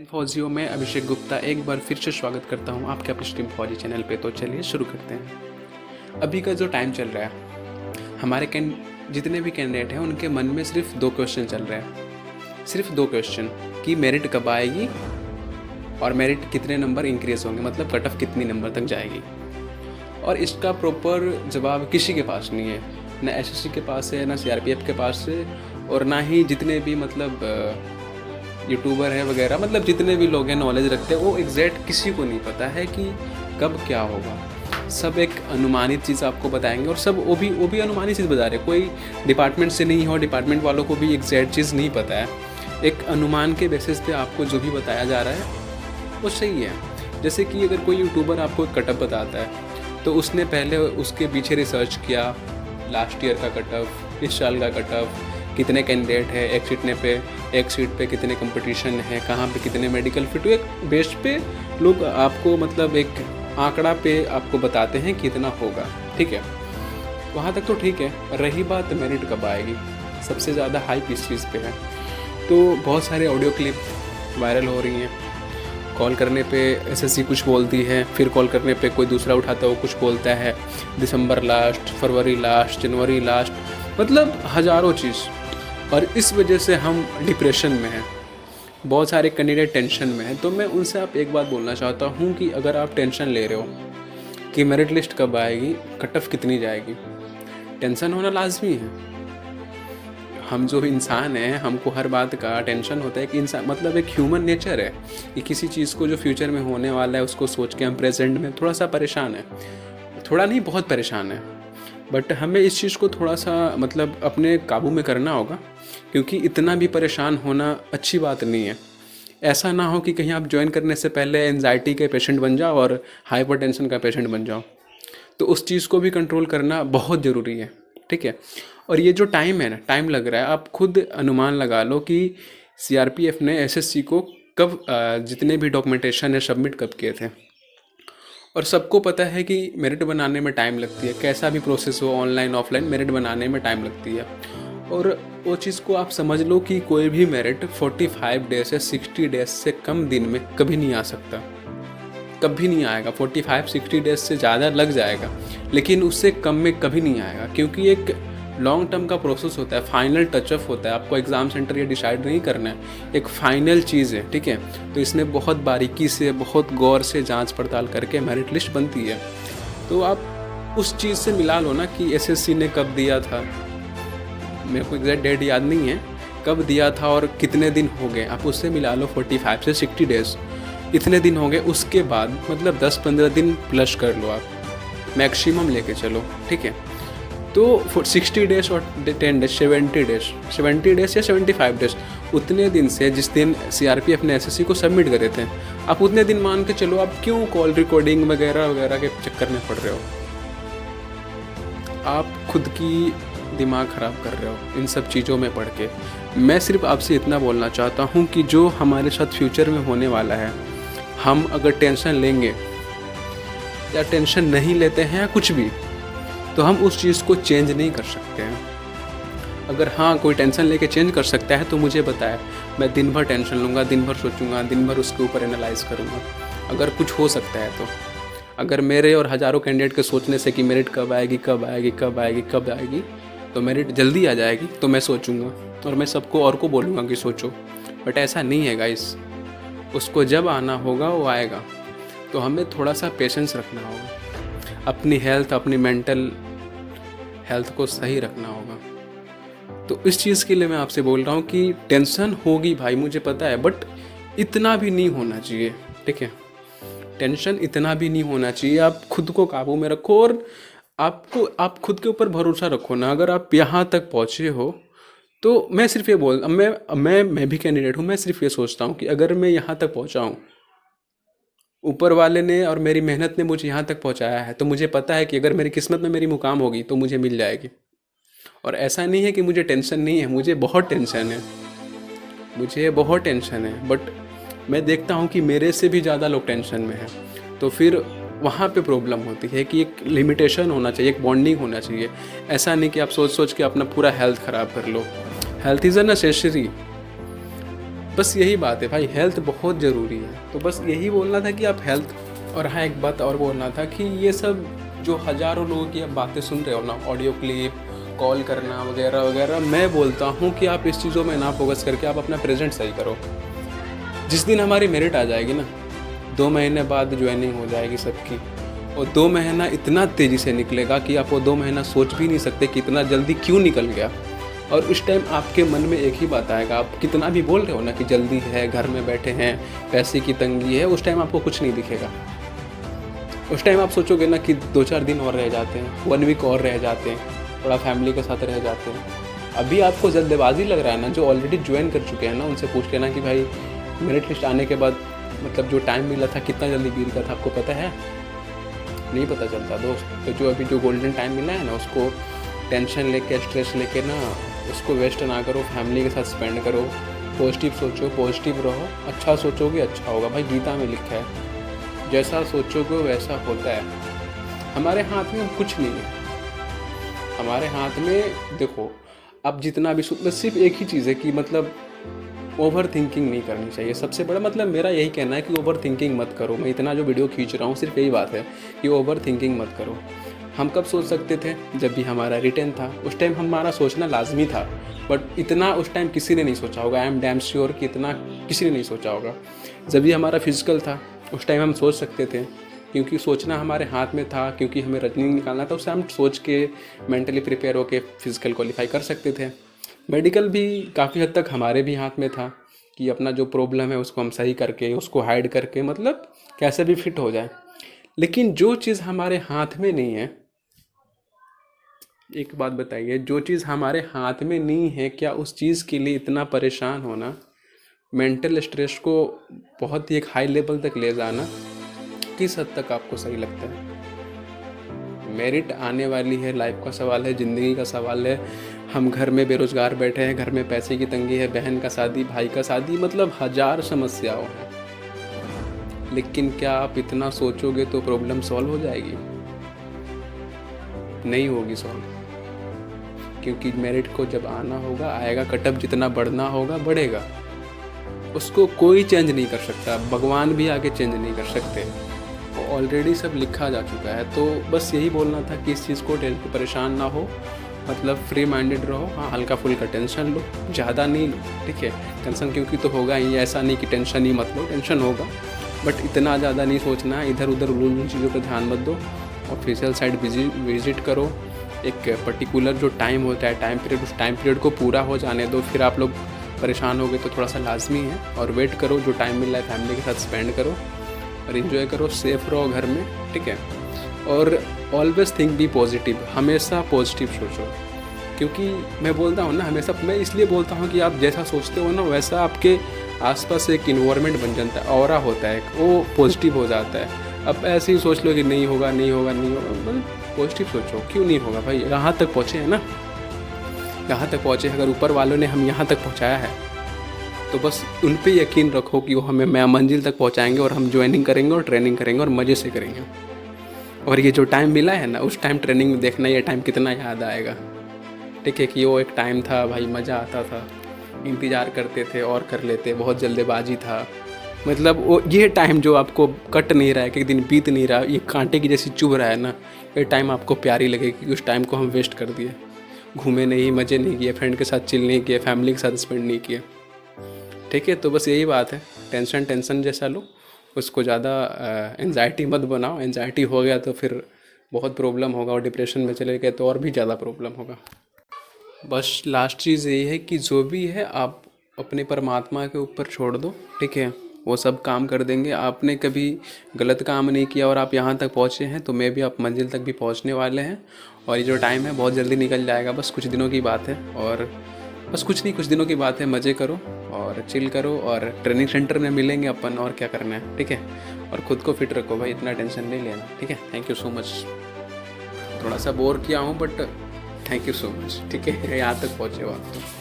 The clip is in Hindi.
फौजियों में अभिषेक गुप्ता एक बार फिर से स्वागत करता हूं आपके अपने स्ट्रीम फौजी चैनल पे। तो चलिए शुरू करते हैं। अभी का जो टाइम चल रहा है, हमारे जितने भी कैंडिडेट हैं उनके मन में सिर्फ दो क्वेश्चन चल रहे हैं, सिर्फ दो क्वेश्चन कि मेरिट कब आएगी और मेरिट कितने नंबर इंक्रीज होंगे, मतलब कट ऑफ कितनी नंबर तक जाएगी। और इसका प्रॉपर जवाब किसी के पास नहीं है, ना एसएससी के पास है, ना सीआरपीएफ के पास है, और ना ही जितने भी मतलब यूट्यूबर है वगैरह, मतलब जितने भी लोग हैं नॉलेज रखते हैं, वो एग्जैक्ट किसी को नहीं पता है कि कब क्या होगा। सब एक अनुमानित चीज़ आपको बताएंगे, और सब वो भी अनुमानित चीज़ बता रहे हैं। कोई डिपार्टमेंट से नहीं हो, डिपार्टमेंट वालों को भी एग्जैक्ट चीज़ नहीं पता है। एक अनुमान के बेसिस पे आपको जो भी बताया जा रहा है वो सही है। जैसे कि अगर कोई यूट्यूबर आपको एक कटअप बताता है तो उसने पहले उसके पीछे रिसर्च किया, लास्ट ईयर का कटअप, इस साल का कटअप, कितने कैंडिडेट है, एक सीट पे कितने कंपटीशन है, कहाँ पे कितने मेडिकल फिट, एक बेस पे लोग आपको मतलब एक आंकड़ा पे आपको बताते हैं कितना होगा। ठीक है, वहाँ तक तो ठीक है। रही बात मेरिट कब आएगी, सबसे ज़्यादा हाइप इस चीज़ पे है। तो बहुत सारे ऑडियो क्लिप वायरल हो रही हैं। कॉल करने पे एसएससी कुछ बोलती है, फिर कॉल करने पे कोई दूसरा उठाता है, वो कुछ बोलता है, दिसंबर लास्ट, फरवरी लास्ट, जनवरी लास्ट, मतलब हज़ारों चीज़। और इस वजह से हम डिप्रेशन में हैं, बहुत सारे कैंडिडेट टेंशन में हैं। तो मैं उनसे आप एक बात बोलना चाहता हूँ कि अगर आप टेंशन ले रहे हो कि मेरिट लिस्ट कब आएगी, कट ऑफ कितनी जाएगी, टेंशन होना लाजमी है। हम जो इंसान हैं, हमको हर बात का टेंशन होता है कि इंसान मतलब एक ह्यूमन नेचर है कि किसी चीज़ को जो फ्यूचर में होने वाला है उसको सोच के हम प्रेजेंट में थोड़ा सा परेशान है, थोड़ा नहीं बहुत परेशान है। बट हमें इस चीज़ को थोड़ा सा मतलब अपने काबू में करना होगा, क्योंकि इतना भी परेशान होना अच्छी बात नहीं है। ऐसा ना हो कि कहीं आप ज्वाइन करने से पहले एंजाइटी के पेशेंट बन जाओ और हाइपरटेंशन का पेशेंट बन जाओ। तो उस चीज़ को भी कंट्रोल करना बहुत ज़रूरी है। ठीक है, और ये जो टाइम है ना, टाइम लग रहा है, आप खुद अनुमान लगा लो कि सीआरपीएफ ने एसएससी को कब जितने भी डॉक्यूमेंटेशन है सबमिट कब किए थे। और सबको पता है कि मेरिट बनाने में टाइम लगती है, कैसा भी प्रोसेस हो, ऑनलाइन ऑफलाइन, मेरिट बनाने में टाइम लगती है। और वो चीज़ को आप समझ लो कि कोई भी मेरिट 45 डेज या 60 डेज से कम दिन में कभी नहीं आ सकता, कभी नहीं आएगा। 45-60 डेज से ज़्यादा लग जाएगा, लेकिन उससे कम में कभी नहीं आएगा, क्योंकि एक लॉन्ग टर्म का प्रोसेस होता है, फाइनल टचअप होता है। आपको एग्ज़ाम सेंटर ये डिसाइड नहीं करना है, एक फाइनल चीज़ है। ठीक है, तो इसमें बहुत बारीकी से, बहुत गौर से जांच पड़ताल करके मेरिट लिस्ट बनती है। तो आप उस चीज़ से मिला लो ना कि एसएससी ने कब दिया था, मेरे को एग्जैक्ट डेट याद नहीं है कब दिया था और कितने दिन हो गए, आप उससे मिला लो 45 से 60 डेज, इतने दिन हो गए। उसके बाद मतलब 10-15 दिन प्लस कर लो, आप मैक्सिमम लेके चलो। ठीक है, तो 60 डेज और 10 डेज 70 डेज या 75 डेज, उतने दिन से जिस दिन सीआरपीएफ ने एसएससी को सबमिट करे थे, आप उतने दिन मान के चलो। आप क्यों कॉल रिकॉर्डिंग वगैरह वगैरह के चक्कर में पड़ रहे हो? आप खुद की दिमाग ख़राब कर रहे हो इन सब चीज़ों में पढ़ के। मैं सिर्फ आपसे इतना बोलना चाहता हूँ कि जो हमारे साथ फ्यूचर में होने वाला है, हम अगर टेंशन लेंगे या टेंशन नहीं लेते हैं या कुछ भी, तो हम उस चीज़ को चेंज नहीं कर सकते हैं। अगर हाँ कोई टेंशन लेके चेंज कर सकता है तो मुझे बताए, मैं दिन भर टेंशन लूँगा, दिन भर सोचूंगा, दिन भर उसके ऊपर एनालाइज करूँगा, अगर कुछ हो सकता है तो। अगर मेरे और हज़ारों कैंडिडेट के सोचने से कि मेरिट कब आएगी कब आएगी कब आएगी कब आएगी, तो मेरिट जल्दी आ जाएगी, तो मैं सोचूंगा और मैं सबको और को बोलूँगा कि सोचो। बट ऐसा नहीं है गाइस, उसको जब आना होगा वो आएगा। तो हमें थोड़ा सा पेशेंस रखना होगा, अपनी हेल्थ, अपनी मेंटल हेल्थ को सही रखना होगा। तो इस चीज़ के लिए मैं आपसे बोल रहा हूँ कि टेंशन होगी भाई, मुझे पता है, बट इतना भी नहीं होना चाहिए। ठीक है, टेंशन इतना भी नहीं होना चाहिए। आप खुद को काबू में रखो और आप खुद के ऊपर भरोसा रखो ना। अगर आप यहाँ तक पहुँचे हो तो मैं सिर्फ ये मैं भी कैंडिडेट हूँ, मैं सिर्फ ये सोचता हूँ कि अगर मैं यहाँ तक पहुँचा हूँ, ऊपर वाले ने और मेरी मेहनत ने मुझे यहाँ तक पहुँचाया है, तो मुझे पता है कि अगर मेरी किस्मत में मेरी मुकाम होगी तो मुझे मिल जाएगी। और ऐसा नहीं है कि मुझे टेंशन नहीं है, मुझे बहुत टेंशन है, मुझे बहुत टेंशन है। बट मैं देखता हूँ कि मेरे से भी ज़्यादा लोग टेंशन में हैं, तो फिर वहाँ पे प्रॉब्लम होती है कि एक लिमिटेशन होना चाहिए, एक बॉन्डिंग होना चाहिए। ऐसा नहीं कि आप सोच सोच के अपना पूरा हेल्थ ख़राब कर लो। हेल्थ इज़ अ नेसेसरी, बस यही बात है भाई, हेल्थ बहुत ज़रूरी है। तो बस यही बोलना था कि आप हेल्थ, और हाँ एक बात और बोलना था कि ये सब जो हज़ारों लोगों की आप बातें सुन रहे हो ना, ऑडियो क्लिप, कॉल करना वगैरह वगैरह, मैं बोलता हूँ कि आप इस चीज़ों में ना फोकस करके आप अपना प्रेजेंट सही करो। जिस दिन हमारी मेरिट आ जाएगी ना, 2 महीने बाद ज्वाइनिंग हो जाएगी सबकी, और 2 महीना इतना तेज़ी से निकलेगा कि आप वो 2 महीना सोच भी नहीं सकते कि इतना जल्दी क्यों निकल गया। और उस टाइम आपके मन में एक ही बात आएगा, आप कितना भी बोल रहे हो ना कि जल्दी है, घर में बैठे हैं, पैसे की तंगी है, उस टाइम आपको कुछ नहीं दिखेगा। उस टाइम आप सोचोगे ना कि 2-4 दिन और रह जाते हैं, 1 वीक और रह जाते हैं, थोड़ा फैमिली के साथ रह जाते हैं। अभी आपको जल्दबाजी लग रहा है ना, जो ऑलरेडी ज्वाइन कर चुके हैं ना, उनसे पूछ लेना कि भाई मेरिट लिस्ट आने के बाद मतलब जो टाइम मिला था कितना जल्दी बीत गया था, आपको पता है? नहीं पता चलता दोस्त। तो जो अभी जो गोल्डन टाइम मिला है ना, उसको टेंशन लेके, स्ट्रेस लेके ना उसको वेस्ट ना करो, फैमिली के साथ स्पेंड करो, पॉजिटिव सोचो, पॉजिटिव रहो, अच्छा सोचोगे अच्छा होगा। भाई गीता में लिखा है, जैसा सोचोगे वैसा होता है। हमारे हाथ में कुछ नहीं है, हमारे हाथ में देखो अब जितना भी सिर्फ एक ही चीज़ है कि मतलब ओवर थिंकिंग नहीं करनी चाहिए। सबसे बड़ा मतलब मेरा यही कहना है कि ओवर थिंकिंग मत करो। मैं इतना जो वीडियो खींच रहा हूँ सिर्फ यही बात है कि ओवर थिंकिंग मत करो। हम कब सोच सकते थे? जब भी हमारा रिटर्न था, उस टाइम हमारा सोचना लाजमी था, बट इतना उस टाइम किसी ने नहीं सोचा होगा। आई एम डैम श्योर कि इतना किसी ने नहीं सोचा होगा। जब भी हमारा फिजिकल था उस टाइम हम सोच सकते थे, क्योंकि सोचना हमारे हाथ में था, क्योंकि हमें रनिंग निकालना था। उससे हम सोच के मेंटली प्रिपेयर होकर फिजिकल क्वालिफाई कर सकते थे। मेडिकल भी काफ़ी हद तक हमारे भी हाथ में था कि अपना जो प्रॉब्लम है उसको हम सही करके, उसको हाइड करके मतलब कैसे भी फिट हो जाए। लेकिन जो चीज़ हमारे हाथ में नहीं है, एक बात बताइए, जो चीज़ हमारे हाथ में नहीं है, क्या उस चीज़ के लिए इतना परेशान होना, मेंटल स्ट्रेस को बहुत ही एक हाई लेवल तक ले जाना किस हद तक आपको सही लगता है? मेरिट आने वाली है, लाइफ का सवाल है, ज़िंदगी का सवाल है। हम घर में बेरोज़गार बैठे हैं, घर में पैसे की तंगी है, बहन का शादी, भाई का शादी, मतलब 1000 समस्याओं हैं। लेकिन क्या आप इतना सोचोगे तो प्रॉब्लम सॉल्व हो जाएगी? नहीं होगी सॉल्व, क्योंकि मेरिट को जब आना होगा आएगा, कटअप जितना बढ़ना होगा बढ़ेगा, उसको कोई चेंज नहीं कर सकता, भगवान भी आके चेंज नहीं कर सकते, ऑलरेडी सब लिखा जा चुका है। तो बस यही बोलना था कि इस चीज़ को परेशान ना हो, मतलब फ्री माइंडेड रहो। हाँ, हल्का फुल्का टेंशन लो, ज़्यादा नहीं लो, ठीक है? टेंशन क्योंकि तो होगा ही, ऐसा नहीं कि टेंशन ही मत लो, टेंशन होगा, बट इतना ज़्यादा नहीं सोचना। इधर उधर उन चीज़ों पर ध्यान मत दो। ऑफिशियल साइट विजिट करो, एक पर्टिकुलर जो टाइम होता है, टाइम पीरियड, उस टाइम पीरियड को पूरा हो जाने दो। फिर आप लोग परेशान हो गए तो थोड़ा सा लाजमी है, और वेट करो, जो टाइम मिल रहा है फैमिली के साथ स्पेंड करो और इन्जॉय करो, सेफ रहो घर में, ठीक है? और ऑलवेज थिंक बी पॉजिटिव, हमेशा पॉजिटिव सोचो, क्योंकि मैं बोलता हूँ ना हमेशा, मैं इसलिए बोलता हूँ कि आप जैसा सोचते हो ना वैसा आपके आसपास एक इन्वायरमेंट बन जाता है, ऑरा होता है, वो पॉजिटिव हो जाता है। अब ऐसे ही सोच लो कि नहीं होगा नहीं होगा नहीं होगा, मतलब पॉजिटिव सोचो, क्यों नहीं होगा भाई? यहाँ तक पहुँचे हैं ना, यहाँ तक पहुँचे, अगर ऊपर वालों ने हम यहाँ तक पहुँचाया है तो बस उन पे यकीन रखो कि वो हमें मंजिल तक पहुँचाएंगे, और हम ज्वाइनिंग करेंगे और ट्रेनिंग करेंगे और मज़े से करेंगे। और ये जो टाइम मिला है ना, उस टाइम ट्रेनिंग में देखना ये टाइम कितना याद आएगा, ठीक है? कि वो एक टाइम था भाई, मज़ा आता था, इंतज़ार करते थे और कर लेते, बहुत जल्दबाजी था, मतलब वो ये टाइम जो आपको कट नहीं रहा है, कि एक दिन बीत नहीं रहा, ये कांटे की जैसी चुभ रहा है ना, ये टाइम आपको प्यारी लगेगी कि उस टाइम को हम वेस्ट कर दिए, घूमे नहीं, मज़े नहीं किए, फ्रेंड के साथ चिल नहीं किए, फैमिली के साथ स्पेंड नहीं किए, ठीक है? तो बस यही बात है, टेंशन जैसा लो, उसको ज़्यादा एंजाइटी मत बनाओ। एंजाइटी हो गया तो फिर बहुत प्रॉब्लम होगा, और डिप्रेशन में चले गए तो और भी ज़्यादा प्रॉब्लम होगा। बस लास्ट चीज़ यही है कि जो भी है आप अपने परमात्मा के ऊपर छोड़ दो, ठीक है? वो सब काम कर देंगे। आपने कभी गलत काम नहीं किया और आप यहाँ तक पहुँचे हैं, तो मैं भी आप मंजिल तक भी पहुँचने वाले हैं, और ये जो टाइम है बहुत जल्दी निकल जाएगा, बस कुछ दिनों की बात है, और बस कुछ नहीं, कुछ दिनों की बात है। मज़े करो और चिल करो, और ट्रेनिंग सेंटर में मिलेंगे अपन, और क्या करना है, ठीक है? और ख़ुद को फिट रखो भाई, इतना टेंशन नहीं लेना, ठीक है? Thank you so much. थोड़ा सा बोर किया हूँ but thank you so much, ठीक है? यहाँ तक पहुँचे हो आप तो।